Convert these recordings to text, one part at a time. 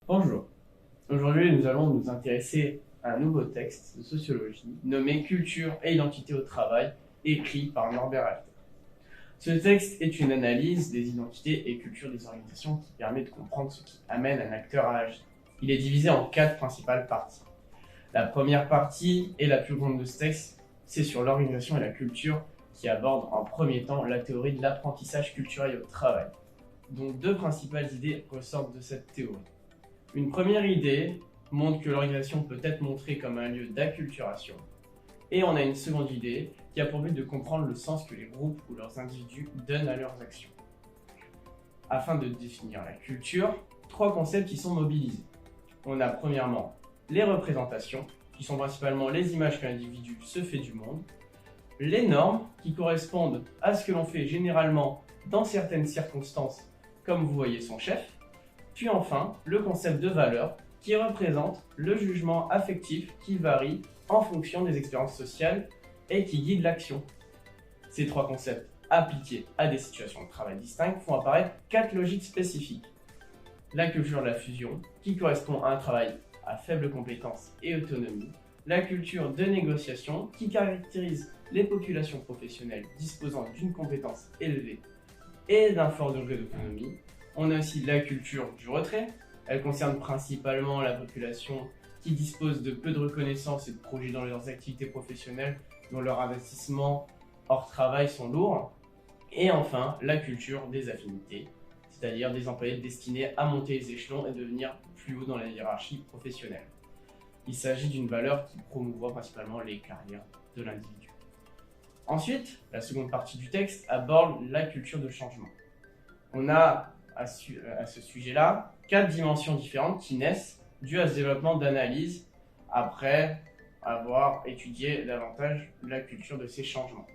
Bonjour, aujourd'hui nous allons nous intéresser à un nouveau texte de sociologie nommé Culture et identité au travail, écrit par Norbert Alter. Ce texte est une analyse des identités et cultures des organisations qui permet de comprendre ce qui amène un acteur à agir. Il est divisé en 4 principales parties. La première partie, et la plus grande de ce texte, c'est sur l'organisation et la culture qui aborde en premier temps la théorie de l'apprentissage culturel au travail, dont 2 principales idées ressortent de cette théorie. Une première idée montre que l'organisation peut être montrée comme un lieu d'acculturation. Et on a une seconde idée qui a pour but de comprendre le sens que les groupes ou leurs individus donnent à leurs actions. Afin de définir la culture, 3 concepts qui sont mobilisés. On a premièrement les représentations, qui sont principalement les images que l'individu se fait du monde. Les normes, qui correspondent à ce que l'on fait généralement dans certaines circonstances, comme vous voyez son chef. Puis enfin, le concept de valeur qui représente le jugement affectif qui varie en fonction des expériences sociales et qui guide l'action. Ces 3 concepts appliqués à des situations de travail distinctes font apparaître 4 logiques spécifiques. La culture de la fusion qui correspond à un travail à faible compétence et autonomie. La culture de négociation qui caractérise les populations professionnelles disposant d'une compétence élevée et d'un fort degré d'autonomie. On a aussi la culture du retrait. Elle concerne principalement la population qui dispose de peu de reconnaissance et de projets dans leurs activités professionnelles, dont leurs investissements hors travail sont lourds. Et enfin, la culture des affinités, c'est-à-dire des employés destinés à monter les échelons et devenir plus haut dans la hiérarchie professionnelle. Il s'agit d'une valeur qui promouvoit principalement les carrières de l'individu. Ensuite, la seconde partie du texte aborde la culture de changement. On a à ce sujet-là 4 dimensions différentes qui naissent dues à ce développement d'analyse après avoir étudié davantage la culture de ces changements.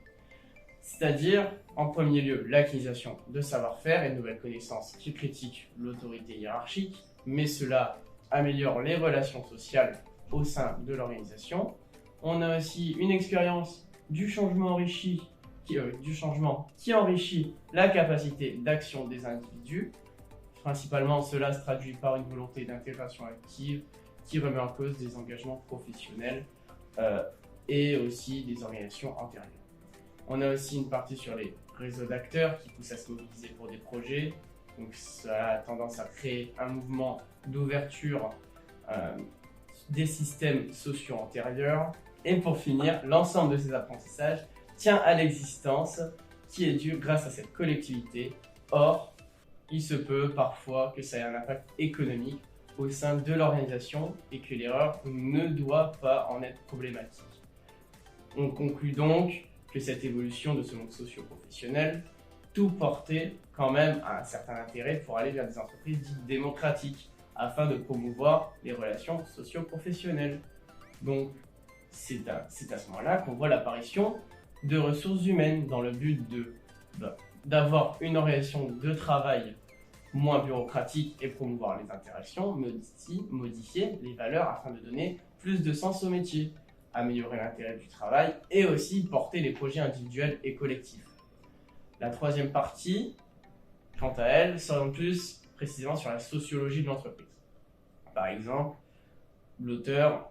C'est-à-dire, en premier lieu, l'acquisition de savoir-faire et de nouvelles connaissances qui critiquent l'autorité hiérarchique, mais cela améliore les relations sociales au sein de l'organisation. On a aussi une expérience du changement qui enrichit la capacité d'action des individus. Principalement, cela se traduit par une volonté d'intégration active qui remet en cause des engagements professionnels et aussi des organisations antérieures. On a aussi une partie sur les réseaux d'acteurs qui poussent à se mobiliser pour des projets. Donc ça a tendance à créer un mouvement d'ouverture des systèmes sociaux antérieurs. Et pour finir, l'ensemble de ces apprentissages tient à l'existence qui est due grâce à cette collectivité. Or, il se peut parfois que ça ait un impact économique au sein de l'organisation et que l'erreur ne doit pas en être problématique. On conclut donc que cette évolution de ce monde socio-professionnel, tout portait quand même à un certain intérêt pour aller vers des entreprises dites démocratiques afin de promouvoir les relations socio-professionnelles. Donc, c'est à ce moment-là qu'on voit l'apparition de ressources humaines dans le but d'avoir une organisation de travail moins bureaucratique et promouvoir les interactions, mais aussi modifier les valeurs afin de donner plus de sens au métier, améliorer l'intérêt du travail et aussi porter les projets individuels et collectifs. La troisième partie, quant à elle, s'oriente plus précisément sur la sociologie de l'entreprise. Par exemple, l'auteur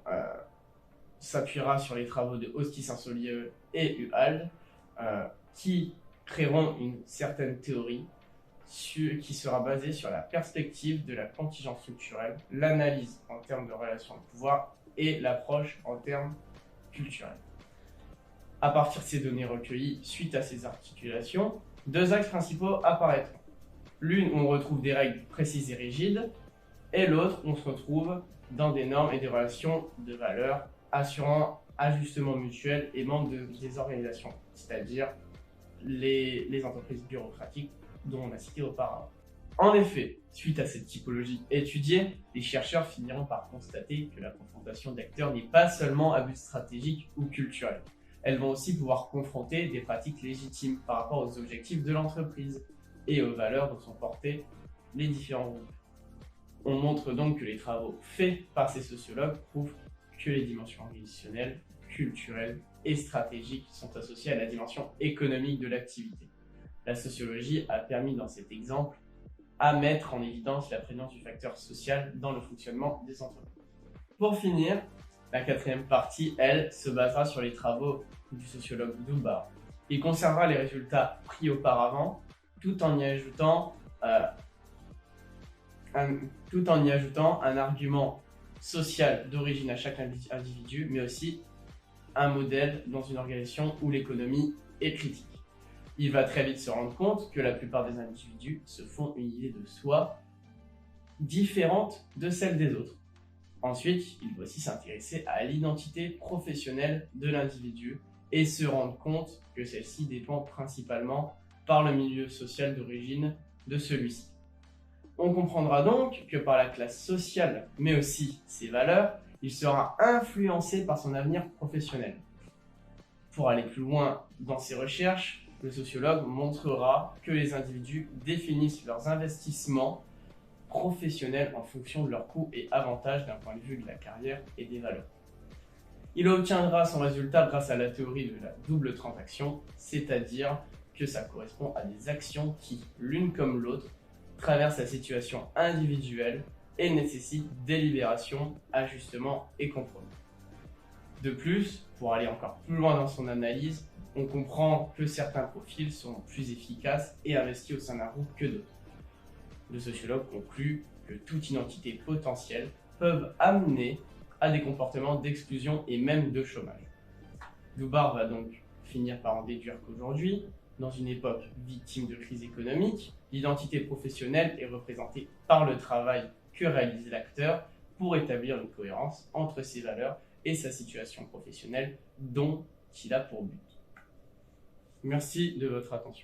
s'appuiera sur les travaux de Hosty-Saint-Saulieu et Uhald qui créeront une certaine théorie qui sera basée sur la perspective de la contingence structurelle, l'analyse en termes de relations de pouvoir et l'approche en termes culturels. À partir de ces données recueillies suite à ces articulations, 2 axes principaux apparaîtront. L'une où on retrouve des règles précises et rigides, et l'autre où on se retrouve dans des normes et des relations de valeur assurant ajustement mutuel et membres des organisations, c'est-à-dire les entreprises bureaucratiques dont on a cité auparavant. En effet, suite à cette typologie étudiée, les chercheurs finiront par constater que la confrontation d'acteurs n'est pas seulement à but stratégique ou culturel. Elles vont aussi pouvoir confronter des pratiques légitimes par rapport aux objectifs de l'entreprise et aux valeurs dont sont portés les différents groupes. On montre donc que les travaux faits par ces sociologues prouvent que les dimensions organisationnelles, culturelles et stratégiques sont associées à la dimension économique de l'activité. La sociologie a permis dans cet exemple à mettre en évidence la présence du facteur social dans le fonctionnement des entreprises. Pour finir, la quatrième partie, elle, se basera sur les travaux du sociologue Doubar. Il conservera les résultats pris auparavant tout en y ajoutant un argument social d'origine à chaque individu, mais aussi un modèle dans une organisation où l'économie est critique. Il va très vite se rendre compte que la plupart des individus se font une idée de soi différente de celle des autres. Ensuite, il va aussi s'intéresser à l'identité professionnelle de l'individu et se rendre compte que celle-ci dépend principalement par le milieu social d'origine de celui-ci. On comprendra donc que par la classe sociale, mais aussi ses valeurs, il sera influencé par son avenir professionnel. Pour aller plus loin dans ses recherches, le sociologue montrera que les individus définissent leurs investissements professionnels en fonction de leurs coûts et avantages d'un point de vue de la carrière et des valeurs. Il obtiendra son résultat grâce à la théorie de la double transaction, c'est-à-dire que ça correspond à des actions qui, l'une comme l'autre, traversent la situation individuelle et nécessitent délibération, ajustement et compromis. De plus, pour aller encore plus loin dans son analyse, on comprend que certains profils sont plus efficaces et investis au sein d'un groupe que d'autres. Le sociologue conclut que toute identité potentielle peut amener à des comportements d'exclusion et même de chômage. Doubar va donc finir par en déduire qu'aujourd'hui, dans une époque victime de crise économique, l'identité professionnelle est représentée par le travail que réalise l'acteur pour établir une cohérence entre ses valeurs et sa situation professionnelle dont il a pour but. Merci de votre attention.